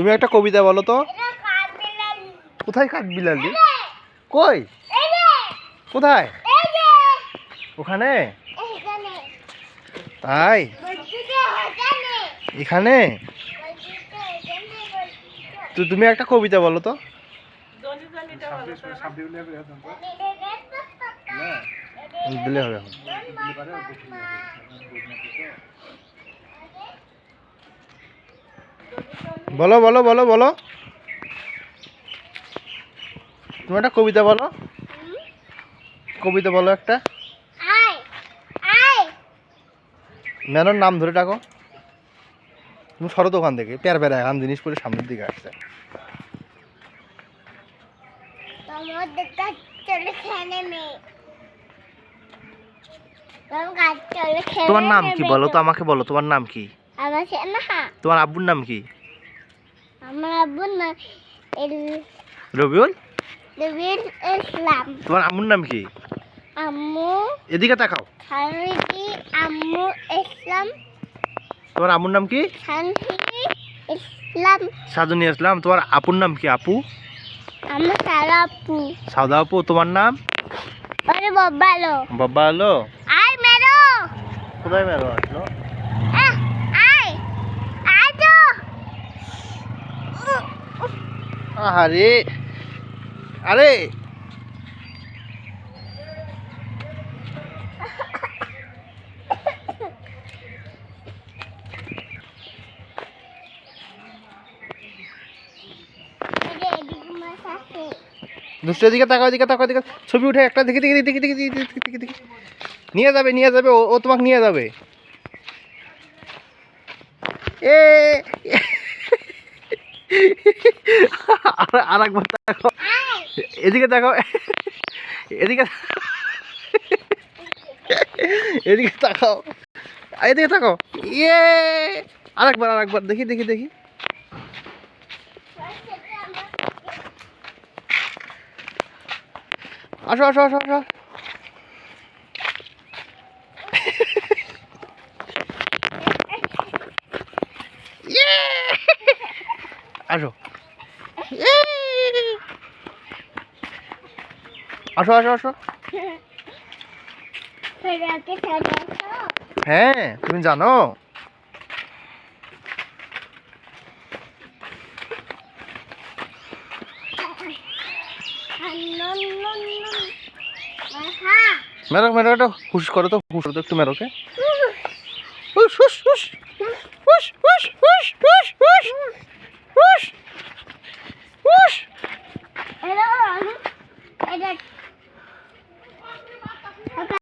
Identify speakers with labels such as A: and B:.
A: তুমি একটা কবিতা বলো তো। কোথায় কাঠবিলালি? কই? কোথায়? ওখানে? তাই? এখানে? তো তুমি একটা কবিতা বলো তো। দিলে হবে এখন। বলো বলো বলো বলো, তুমি একটা কবিতা বলো। কবিতা বলো একটা। ম্যানোর নাম ধরে ডাকো। তুমি সরো তো ওখান থেকে, প্যার প্যারা এখন জিনিস করে সামনের দিকে আসছে। তোমার নাম কি বলো তো, আমাকে বলো তোমার নাম কি? তোমার আব্বুর নাম কি?
B: আমার আব্বুর নাম
A: রবিউল।
B: রবিউল ইসলাম।
A: তোমার আম্মুর নাম কি?
B: আম্মু
A: এদিকে তাকাও।
B: সানভি আম্মু ইসলাম।
A: তোমার আম্মুর নাম কি?
B: সানভি ইসলাম।
A: সাজনী ইসলাম। তোমার আপুর নাম কি? আপু।
B: আমার সারা আপু।
A: সাদা আপু। তোমার নাম?
B: আরে বাবা আলো।
A: বাবা আলো।
B: আয় মেরো।
A: কোথায় মেরো আসলো?
B: আয় আয় তো।
A: আরে আরে দুষ্ট, এদিকে তাকাও, এদিকে তাকাও, এদিকে ছবি উঠে একটা দেখি দেখি দেখি দেখি দেখি দেখি দেখি। নিয়ে যাবে নিয়ে যাবে, ও তোমাকে নিয়ে যাবে। এ আর একবার তাকাও, এদিকে তাকাও, এদিকে এদিকে তাকাও, এদিকে তাকাও। ইয়ে আরেকবার দেখি দেখি দেখি। আসো আসো আসো আসো। আসো আসো আসো আসো। হ্যাঁ তুমি জানো? মেরো মেরো, একটু হুশ করো তো, হুশ করো তো একটু মেরোকে। হুশ হুশ হুশ হুশ হুশ হুশ হুশ হুশ হুশ হুশ।
B: এটা